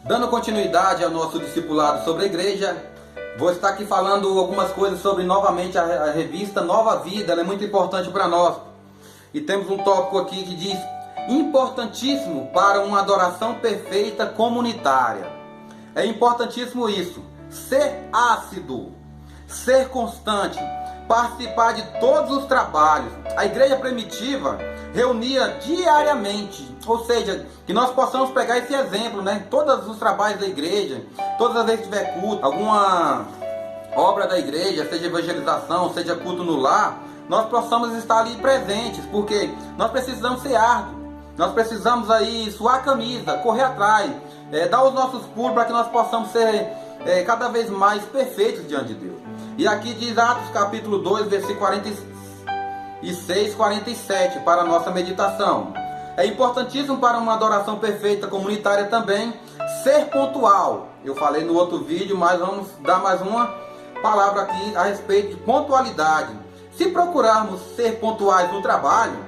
Dando continuidade ao nosso discipulado sobre a igreja, vou estar aqui falando algumas coisas sobre novamente a revista Nova Vida. Ela é muito importante para nós. E temos um tópico aqui que diz: importantíssimo para uma adoração perfeita comunitária. É importantíssimo isso, ser ácido, ser constante, participar de todos os trabalhos. A igreja primitiva reunia diariamente, ou seja, que nós possamos pegar esse exemplo, né? Todos os trabalhos da igreja, todas as vezes que tiver culto, alguma obra da igreja, seja evangelização, seja culto no lar, nós possamos estar ali presentes, porque nós precisamos ser árduos, nós precisamos aí suar a camisa, correr atrás, dar os nossos pulos para que nós possamos ser cada vez mais perfeitos diante de Deus. E aqui diz Atos capítulo 2, versículo 46, 47, para a nossa meditação. É importantíssimo para uma adoração perfeita comunitária também ser pontual. Eu falei no outro vídeo, mas vamos dar mais uma palavra aqui a respeito de pontualidade. Se procurarmos ser pontuais no trabalho,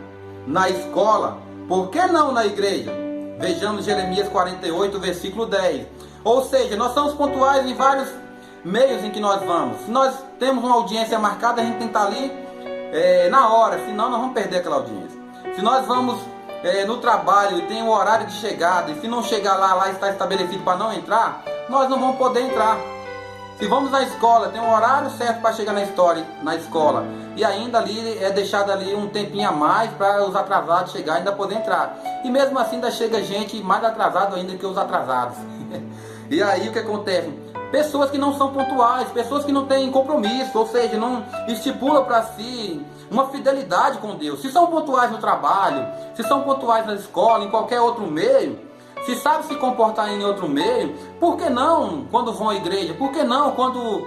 na escola, por que não na igreja? Vejamos Jeremias 48, versículo 10. Ou seja, nós somos pontuais em vários meios em que nós vamos. Se nós temos uma audiência marcada, a gente tem que estar ali na hora, senão nós vamos perder aquela audiência. Se nós vamos no trabalho e tem um horário de chegada, e se não chegar lá está estabelecido para não entrar, nós não vamos poder entrar. Se vamos na escola, tem um horário certo para chegar na escola, e ainda ali é deixado ali um tempinho a mais para os atrasados chegar e ainda poder entrar. E mesmo assim ainda chega gente mais atrasada ainda que os atrasados. E aí o que acontece? Pessoas que não são pontuais, pessoas que não têm compromisso, ou seja, não estipulam para si uma fidelidade com Deus. Se são pontuais no trabalho, se são pontuais na escola, em qualquer outro meio, se sabe se comportar em outro meio, por que não quando vão à igreja? Por que não quando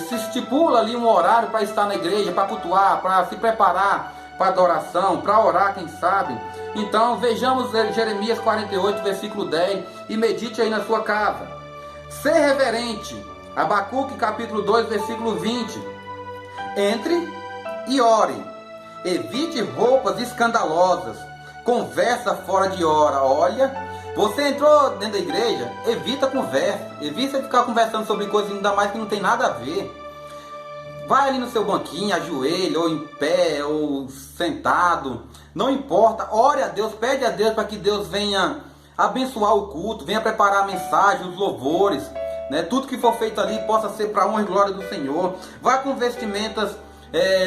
se estipula ali um horário para estar na igreja, para cultuar, para se preparar para adoração, para orar, quem sabe? Então vejamos Jeremias 48, versículo 10 e medite aí na sua casa. Ser reverente, Abacuque capítulo 2, versículo 20. Entre e ore, evite roupas escandalosas, conversa fora de hora. Olha, você entrou dentro da igreja, evita conversa, evita ficar conversando sobre coisas ainda mais que não tem nada a ver. Vai ali no seu banquinho, ajoelha, ou em pé, ou sentado, não importa, ore a Deus, pede a Deus para que Deus venha abençoar o culto, venha preparar a mensagem, os louvores, né? Tudo que for feito ali possa ser para a honra e glória do Senhor. Vá com vestimentas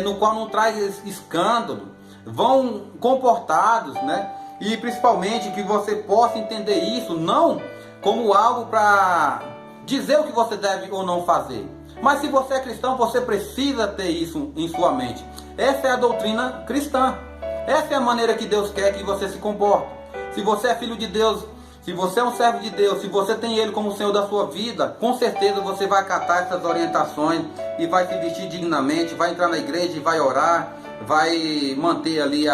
no qual não traz escândalo, vão comportados, né? E principalmente que você possa entender isso não como algo para dizer o que você deve ou não fazer. Mas se você é cristão, você precisa ter isso em sua mente. Essa é a doutrina cristã. Essa é a maneira que Deus quer que você se comporte. Se você é filho de Deus, se você é um servo de Deus, se você tem Ele como Senhor da sua vida, com certeza você vai acatar essas orientações e vai se vestir dignamente, vai entrar na igreja e vai orar, vai manter ali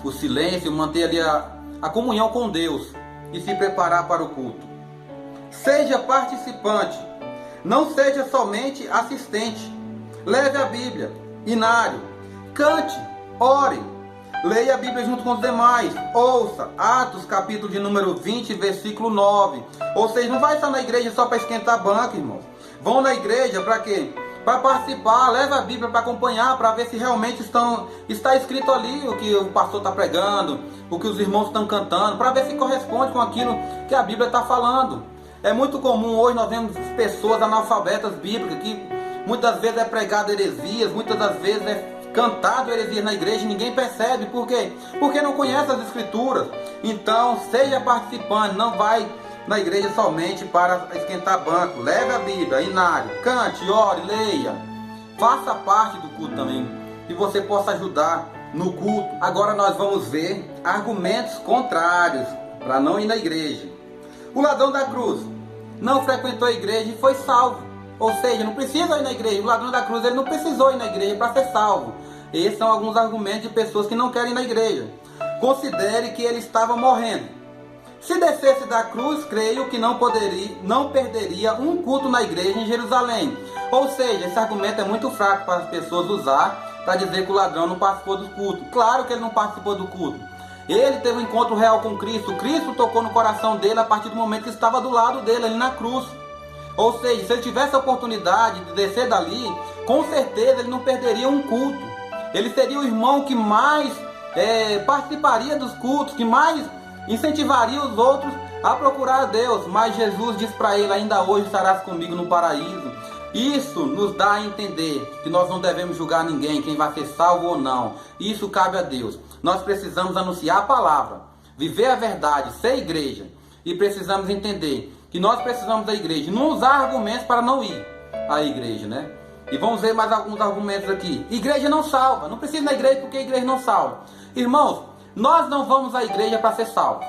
o silêncio, manter ali a comunhão com Deus e se preparar para o culto. Seja participante, não seja somente assistente. Leve a Bíblia, inário, cante, ore, leia a Bíblia junto com os demais, ouça Atos capítulo de número 20, versículo 9. Ou seja, não vai estar na igreja só para esquentar a banca, irmãos. Vão na igreja para quê? Para participar, leva a Bíblia para acompanhar, para ver se realmente está escrito ali o que o pastor está pregando, o que os irmãos estão cantando, para ver se corresponde com aquilo que a Bíblia está falando. É muito comum hoje nós vemos pessoas analfabetas bíblicas que muitas vezes é pregado heresias, muitas das vezes é cantado heresias na igreja e ninguém percebe. Por quê? Porque não conhece as escrituras. Então seja participante, não vai na igreja somente para esquentar banco. Leve a Bíblia, inário, cante, ore, leia. Faça parte do culto também, que você possa ajudar no culto. Agora nós vamos ver argumentos contrários para não ir na igreja. O ladrão da cruz não frequentou a igreja e foi salvo. Ou seja, não precisa ir na igreja. O ladrão da cruz ele não precisou ir na igreja para ser salvo. Esses são alguns argumentos de pessoas que não querem ir na igreja. Considere que ele estava morrendo. Se descesse da cruz, creio que não perderia um culto na igreja em Jerusalém. Ou seja, esse argumento é muito fraco para as pessoas usar para dizer que o ladrão não participou do culto. Claro que ele não participou do culto. Ele teve um encontro real com Cristo. Cristo tocou no coração dele a partir do momento que estava do lado dele, ali na cruz. Ou seja, se ele tivesse a oportunidade de descer dali, com certeza ele não perderia um culto. Ele seria o irmão que mais participaria dos cultos, que mais incentivaria os outros a procurar a Deus. Mas Jesus diz para ele: ainda hoje estarás comigo no paraíso. Isso nos dá a entender que nós não devemos julgar ninguém, quem vai ser salvo ou não. Isso cabe a Deus. Nós precisamos anunciar a palavra, viver a verdade, ser igreja. E precisamos entender que nós precisamos da igreja, não usar argumentos para não ir à igreja, né? E vamos ver mais alguns argumentos aqui. Igreja não salva. Não precisa ir na igreja porque a igreja não salva. Irmãos, nós não vamos à igreja para ser salvos.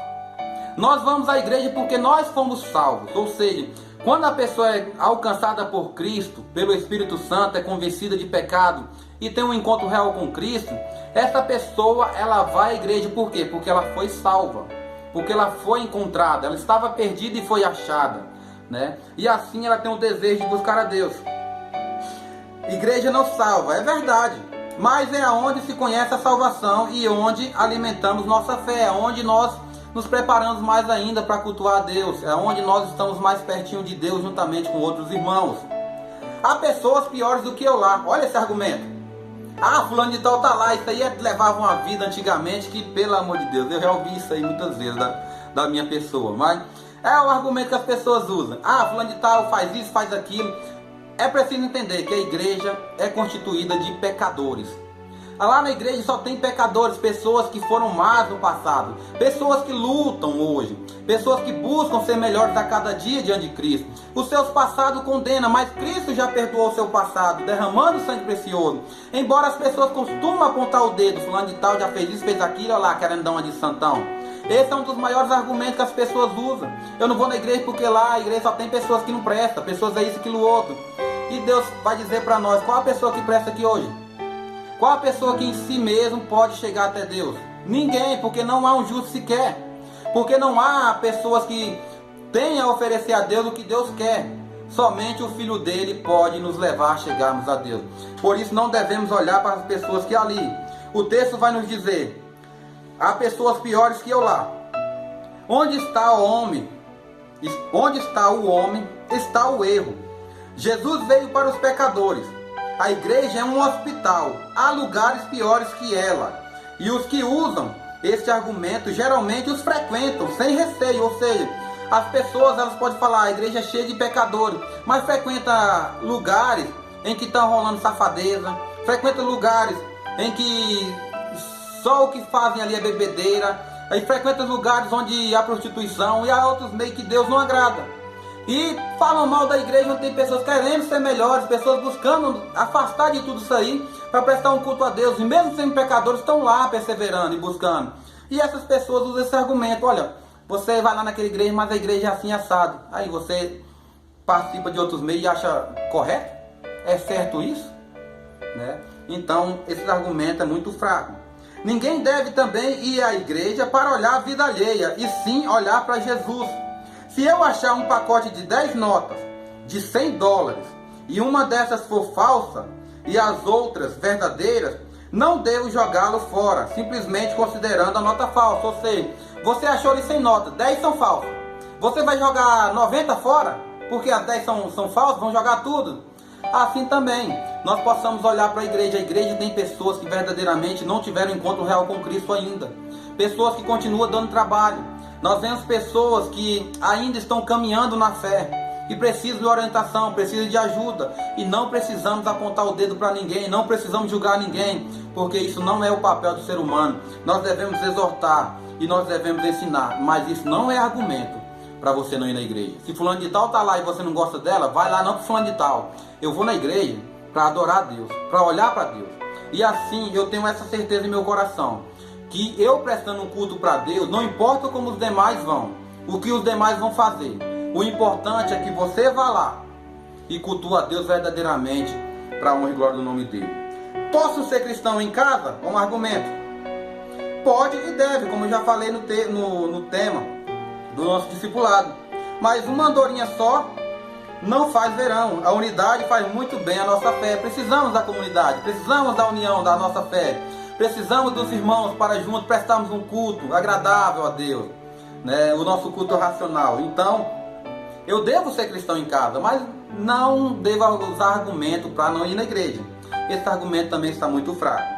Nós vamos à igreja porque nós fomos salvos. Ou seja, quando a pessoa é alcançada por Cristo, pelo Espírito Santo, é convencida de pecado e tem um encontro real com Cristo, essa pessoa, ela vai à igreja por quê? Porque ela foi salva. Porque ela foi encontrada. Ela estava perdida e foi achada, né? E assim ela tem o desejo de buscar a Deus. Igreja não salva, é verdade. Mas é onde se conhece a salvação e onde alimentamos nossa fé. É onde nós nos preparamos mais ainda para cultuar a Deus. É onde nós estamos mais pertinho de Deus juntamente com outros irmãos. Há pessoas piores do que eu lá. Olha esse argumento. Ah, fulano de tal tá lá. Isso aí levava uma vida antigamente que, pelo amor de Deus, eu já ouvi isso aí muitas vezes da minha pessoa. Mas é o argumento que as pessoas usam. Ah, fulano de tal faz isso, faz aquilo. É preciso entender que a igreja é constituída de pecadores. Lá na igreja só tem pecadores, pessoas que foram más no passado, pessoas que lutam hoje, pessoas que buscam ser melhores a cada dia diante de Cristo. Os seus passados condenam, mas Cristo já perdoou o seu passado, derramando sangue precioso. Embora as pessoas costumam apontar o dedo, fulano de tal já fez isso, fez aquilo, olha lá, querendo dar uma de santão. Esse é um dos maiores argumentos que as pessoas usam. Eu não vou na igreja porque lá a igreja só tem pessoas que não prestam, pessoas é isso, aquilo, outro. E Deus vai dizer para nós, qual a pessoa que presta aqui hoje? Qual a pessoa que em si mesmo pode chegar até Deus? Ninguém, porque não há um justo sequer. Porque não há pessoas que tenham a oferecer a Deus o que Deus quer. Somente o Filho dele pode nos levar a chegarmos a Deus. Por isso não devemos olhar para as pessoas que ali. O texto vai nos dizer, há pessoas piores que eu lá. Onde está o homem? Onde está o homem, está o erro. Jesus veio para os pecadores. A igreja é um hospital. Há lugares piores que ela. E os que usam este argumento geralmente os frequentam sem receio. Ou seja, as pessoas elas podem falar, a igreja é cheia de pecadores, mas frequenta lugares em que estão rolando safadeza, frequenta lugares em que só o que fazem ali é bebedeira, aí frequenta lugares onde há prostituição e há outros meios que Deus não agrada. E falam mal da igreja onde tem pessoas querendo ser melhores, pessoas buscando afastar de tudo isso aí para prestar um culto a Deus. E mesmo sendo pecadores, estão lá perseverando e buscando. E essas pessoas usam esse argumento. Olha, você vai lá naquela igreja, mas a igreja é assim assado. Aí você participa de outros meios e acha correto? É certo isso? Né? Então, esse argumento é muito fraco. Ninguém deve também ir à igreja para olhar a vida alheia, e sim olhar para Jesus. Se eu achar um pacote de 10 notas de $100 e uma dessas for falsa e as outras verdadeiras, não devo jogá-lo fora, simplesmente considerando a nota falsa. Ou seja, você achou ali 100 notas, 10 são falsas. Você vai jogar 90 fora? Porque as 10 são falsas, vão jogar tudo? Assim também, nós possamos olhar para a igreja. A igreja tem pessoas que verdadeiramente não tiveram encontro real com Cristo ainda. Pessoas que continuam dando trabalho. Nós vemos pessoas que ainda estão caminhando na fé e precisam de orientação, precisam de ajuda. E não precisamos apontar o dedo para ninguém, não precisamos julgar ninguém, porque isso não é o papel do ser humano. Nós devemos exortar e nós devemos ensinar, mas isso não é argumento para você não ir na igreja. Se fulano de tal está lá e você não gosta dela, vai lá não para fulano de tal. Eu vou na igreja para adorar a Deus, para olhar para Deus. E assim eu tenho essa certeza em meu coração, que eu prestando um culto para Deus, não importa como os demais vão, o que os demais vão fazer, o importante é que você vá lá e cultue a Deus verdadeiramente para a honra e glória do nome dele. Posso ser cristão em casa? Um argumento. Pode e deve, como eu já falei no tema do nosso discipulado. Mas uma andorinha só não faz verão. A unidade faz muito bem a nossa fé. Precisamos da comunidade, precisamos da união da nossa fé. Precisamos dos irmãos para juntos prestarmos um culto agradável a Deus, né? O nosso culto racional. Então, eu devo ser cristão em casa, mas não devo usar argumento para não ir na igreja. Esse argumento também está muito fraco.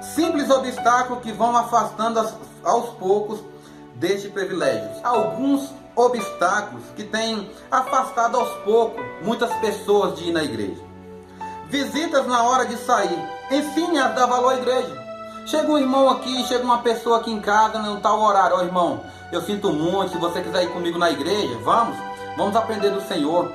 Simples obstáculos que vão afastando aos poucos deste privilégio. Alguns obstáculos que têm afastado aos poucos muitas pessoas de ir na igreja. Visitas na hora de sair. Ensine a dar valor à igreja. Chega um irmão aqui, chega uma pessoa aqui em casa no tal horário. Ó, irmão, eu sinto muito, se você quiser ir comigo na igreja, vamos aprender do Senhor.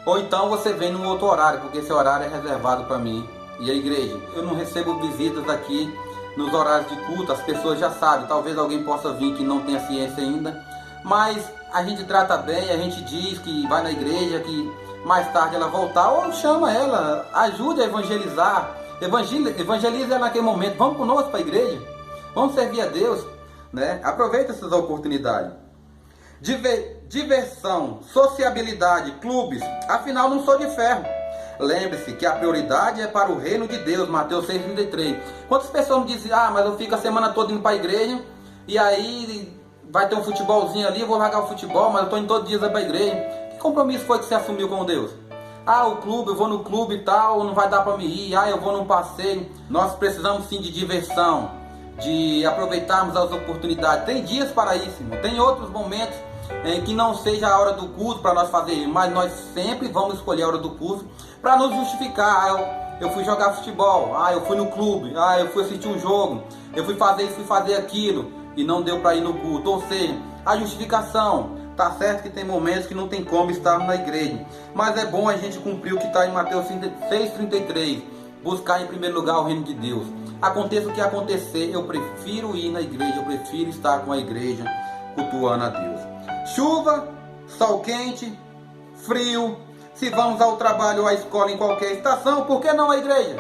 Ou então você vem num outro horário, porque esse horário é reservado para mim e a igreja. Eu não recebo visitas aqui nos horários de culto, as pessoas já sabem. Talvez alguém possa vir que não tenha ciência ainda, mas a gente trata bem, a gente diz que vai na igreja, que mais tarde ela voltar, ou chama ela, ajude a evangelizar. Evangelize ela naquele momento. Vamos conosco para a igreja, vamos servir a Deus, né? Aproveita essas oportunidades. Diversão, sociabilidade, clubes. Afinal, não sou de ferro. Lembre-se que a prioridade é para o reino de Deus. Mateus 6,33. Quantas pessoas me dizem: ah, mas eu fico a semana toda indo para a igreja, e aí vai ter um futebolzinho ali, eu vou largar o futebol, mas eu estou indo todos os dias para a igreja. Que compromisso foi que você assumiu com Deus? Ah, o clube, eu vou no clube e tal, não vai dar para me ir. Ah, eu vou num passeio. Nós precisamos sim de diversão, de aproveitarmos as oportunidades. Tem dias para isso, irmão. Tem outros momentos em que não seja a hora do culto para nós fazer, mas nós sempre vamos escolher a hora do culto para nos justificar. Ah, eu fui jogar futebol, ah, eu fui no clube, ah, eu fui assistir um jogo, eu fui fazer isso, fui fazer aquilo, e não deu para ir no culto. Ou seja, a justificação. Tá certo que tem momentos que não tem como estar na igreja, mas é bom a gente cumprir o que está em Mateus 6,33. Buscar em primeiro lugar o reino de Deus. Aconteça o que acontecer, eu prefiro ir na igreja, eu prefiro estar com a igreja, cultuando a Deus. Chuva, sol quente, frio, se vamos ao trabalho ou à escola em qualquer estação, por que não a igreja?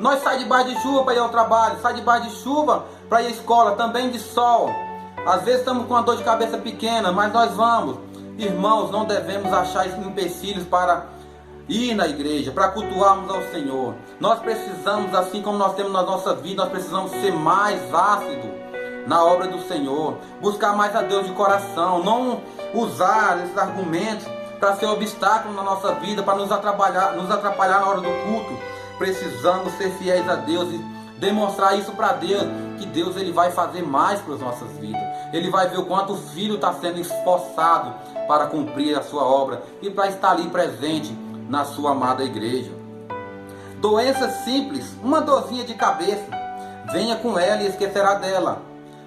Nós saímos debaixo de chuva para ir ao trabalho, saímos debaixo de chuva para ir à escola, também de sol. Às vezes estamos com uma dor de cabeça pequena, mas nós vamos. Irmãos, não devemos achar empecilhos para ir na igreja, para cultuarmos ao Senhor. Nós precisamos, assim como nós temos na nossa vida, nós precisamos ser mais ácidos na obra do Senhor. Buscar mais a Deus de coração. Não usar esses argumentos para ser obstáculo na nossa vida, para nos atrapalhar na hora do culto. Precisamos ser fiéis a Deus e demonstrar isso para Deus, que Deus ele vai fazer mais para as nossas vidas. Ele vai ver o quanto o filho está sendo esforçado para cumprir a sua obra e para estar ali presente na sua amada igreja. Doenças simples, uma dorzinha de cabeça, venha com ela e esquecerá dela.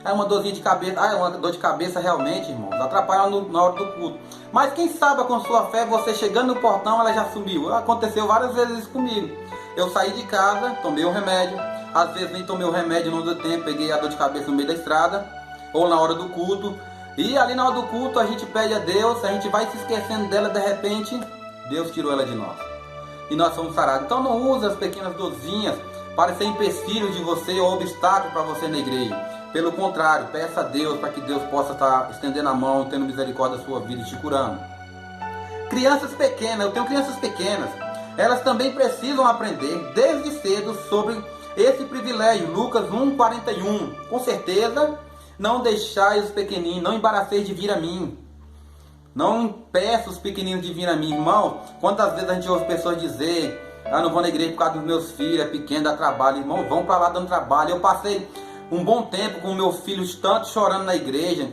É uma dorzinha de cabeça, é uma dor de cabeça realmente, irmãos, atrapalha na hora do culto. Mas quem sabe com sua fé, você chegando no portão, ela já sumiu. Aconteceu várias vezes isso comigo. Eu saí de casa, tomei um remédio, às vezes nem tomei o remédio, não deu tempo, peguei a dor de cabeça no meio da estrada, ou na hora do culto. E ali na hora do culto a gente pede a Deus, a gente vai se esquecendo dela, de repente, Deus tirou ela de nós. E nós fomos sarados. Então não use as pequenas dorzinhas para ser empecilho de você ou obstáculo para você na igreja. Pelo contrário, peça a Deus para que Deus possa estar estendendo a mão, tendo misericórdia da sua vida e te curando. Crianças pequenas, eu tenho crianças pequenas, elas também precisam aprender desde cedo sobre esse privilégio. Lucas 1,41. Com certeza, não deixai os pequeninos, não embaraceis de vir a mim. Não impeça os pequeninos de vir a mim. Irmão, quantas vezes a gente ouve pessoas dizer: ah, não vou na igreja por causa dos meus filhos, é pequeno, dá trabalho. Irmão, vão para lá dando trabalho. Eu passei um bom tempo com meus filhos, tanto chorando na igreja,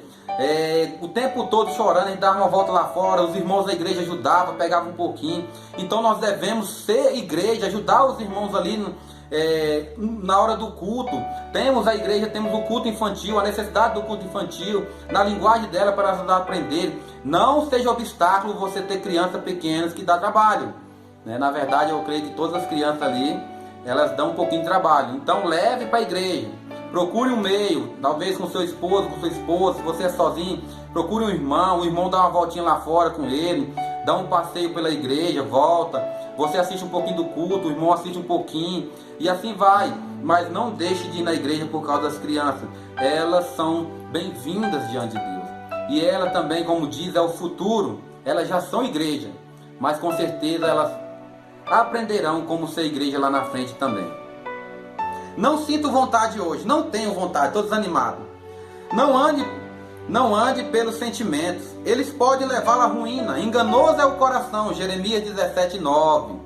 o tempo todo chorando. A gente dava uma volta lá fora, os irmãos da igreja ajudavam, pegavam um pouquinho. Então nós devemos ser igreja, ajudar os irmãos ali na hora do culto. Temos a igreja, temos o culto infantil, a necessidade do culto infantil, na linguagem dela para ajudar a aprender. Não seja obstáculo você ter crianças pequenas que dá trabalho, né? Na verdade, eu creio que todas as crianças ali, elas dão um pouquinho de trabalho. Então leve para a igreja. Procure um meio, talvez com seu esposo, com sua esposa. Se você é sozinho, procure um irmão. O irmão dá uma voltinha lá fora com ele, dá um passeio pela igreja, volta. Você assiste um pouquinho do culto, o irmão assiste um pouquinho, e assim vai. Mas não deixe de ir na igreja por causa das crianças. Elas são bem-vindas diante de Deus. E ela também, como diz, é o futuro. Elas já são igreja, mas com certeza elas aprenderão como ser igreja lá na frente também. Não sinto vontade hoje, não tenho vontade, estou desanimado. Não ande pelos sentimentos, eles podem levá-la à ruína. Enganoso é o coração, Jeremias 17:9.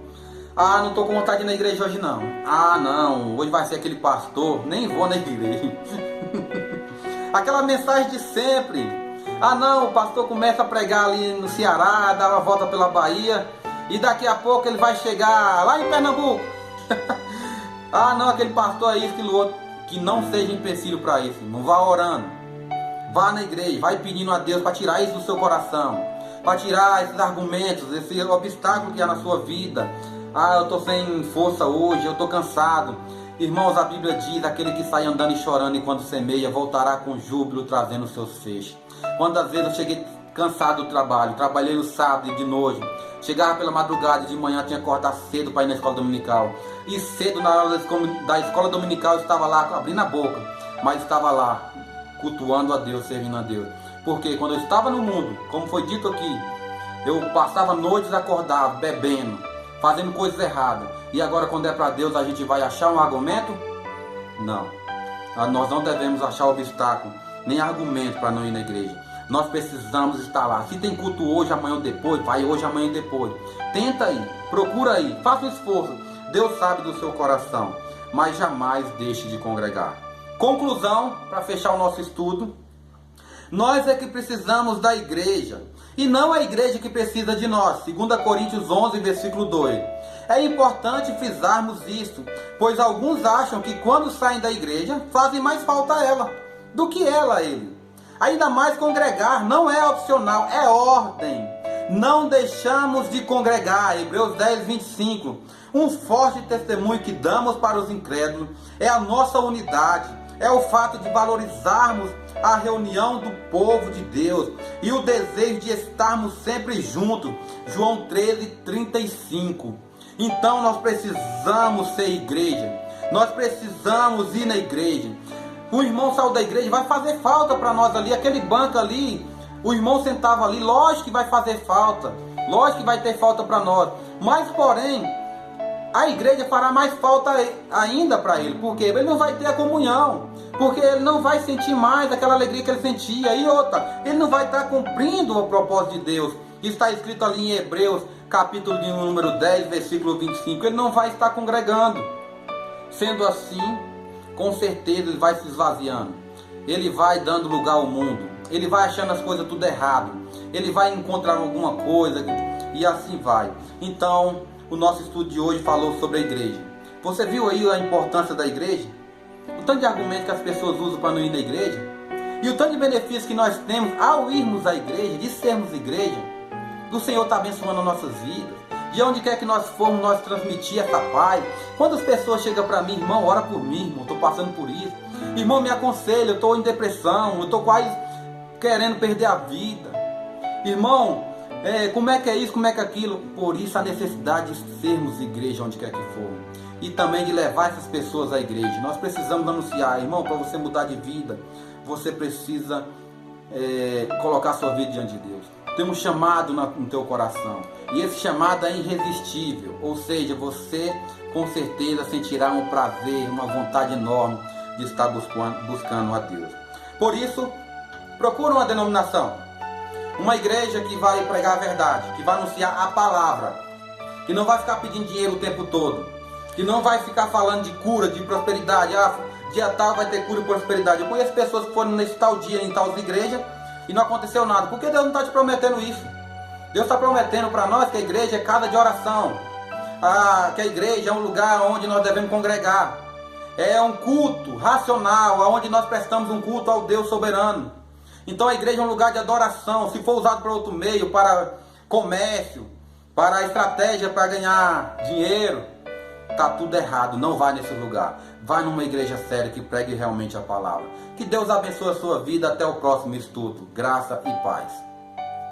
Ah, não estou com vontade de ir na igreja hoje não. Ah não, hoje vai ser aquele pastor, nem vou na igreja. Aquela mensagem de sempre. Ah não, o pastor começa a pregar ali no Ceará, dá uma volta pela Bahia, e daqui a pouco ele vai chegar lá em Pernambuco. Ah não, aquele pastor é isso, aquilo outro. Que não seja empecilho para isso, irmão. Vá orando, vá na igreja, vai pedindo a Deus para tirar isso do seu coração, para tirar esses argumentos, esse obstáculo que há na sua vida. Ah, eu estou sem força hoje, eu estou cansado. Irmãos, a Bíblia diz, aquele que sai andando e chorando enquanto semeia, voltará com júbilo trazendo seus feixes. Quantas vezes eu cheguei cansado do trabalho, trabalhei no sábado e de noite, chegava pela madrugada e de manhã tinha que acordar cedo para ir na escola dominical. E cedo na hora da escola dominical eu estava lá abrindo a boca, mas estava lá cultuando a Deus, servindo a Deus. Porque quando eu estava no mundo, como foi dito aqui, eu passava noites acordado, bebendo, fazendo coisas erradas. E agora quando é para Deus a gente vai achar um argumento? Não. Nós não devemos achar obstáculo, nem argumento para não ir na igreja. Nós precisamos estar lá. Se tem culto hoje, amanhã ou depois, vai hoje, amanhã ou depois. Tenta ir, procura ir, faça um esforço. Deus sabe do seu coração, mas jamais deixe de congregar. Conclusão, para fechar o nosso estudo. Nós é que precisamos da igreja, e não a igreja que precisa de nós. 2 Coríntios 11, versículo 2. É importante frisarmos isso, pois alguns acham que quando saem da igreja, fazem mais falta a ela do que ela a ele. Ainda mais congregar não é opcional, é ordem. Não deixamos de congregar. Hebreus 10, 25. Um forte testemunho que damos para os incrédulos é a nossa unidade, é o fato de valorizarmos a reunião do povo de Deus e o desejo de estarmos sempre juntos. João 13, 35. Então nós precisamos ser igreja, nós precisamos ir na igreja. O irmão saiu da igreja, vai fazer falta para nós ali, aquele banco ali, o irmão sentava ali, lógico que vai fazer falta, lógico que vai ter falta para nós, mas porém, a igreja fará mais falta ainda para ele, porque ele não vai ter a comunhão, porque ele não vai sentir mais aquela alegria que ele sentia, e outra, ele não vai estar cumprindo o propósito de Deus. Está escrito ali em Hebreus, capítulo de número 10, versículo 25, ele não vai estar congregando. Sendo assim, com certeza ele vai se esvaziando, ele vai dando lugar ao mundo, ele vai achando as coisas tudo errado, ele vai encontrar alguma coisa e assim vai. Então, o nosso estudo de hoje falou sobre a igreja. Você viu aí a importância da igreja? O tanto de argumentos que as pessoas usam para não ir na igreja? E o tanto de benefícios que nós temos ao irmos à igreja, de sermos igreja. O Senhor está abençoando as nossas vidas. De onde quer que nós formos, nós transmitir essa paz. Quando as pessoas chegam para mim, irmão, ora por mim, irmão, estou passando por isso. Irmão, me aconselha, eu estou em depressão, eu estou quase querendo perder a vida. Irmão, como é que é isso, como é que é aquilo? Por isso a necessidade de sermos igreja onde quer que for. E também de levar essas pessoas à igreja. Nós precisamos anunciar, irmão, para você mudar de vida, você precisa colocar sua vida diante de Deus. Tem um chamado no teu coração. E esse chamado é irresistível. Ou seja, você com certeza sentirá um prazer, uma vontade enorme de estar buscando a Deus. Por isso, procura uma denominação. Uma igreja que vai pregar a verdade, que vai anunciar a palavra, que não vai ficar pedindo dinheiro o tempo todo, que não vai ficar falando de cura, de prosperidade. Dia tal vai ter cura e prosperidade. Eu conheço pessoas que foram nesse tal dia em tal igreja e não aconteceu nada. Por que Deus não está te prometendo isso? Deus está prometendo para nós que a igreja é casa de oração, que a igreja é um lugar onde nós devemos congregar, é um culto racional, onde nós prestamos um culto ao Deus soberano. Então a igreja é um lugar de adoração. Se for usado para outro meio, para comércio, para estratégia para ganhar dinheiro, está tudo errado. Não vai nesse lugar. Vai numa igreja séria que pregue realmente a palavra. Que Deus abençoe a sua vida. Até o próximo estudo. Graça e paz.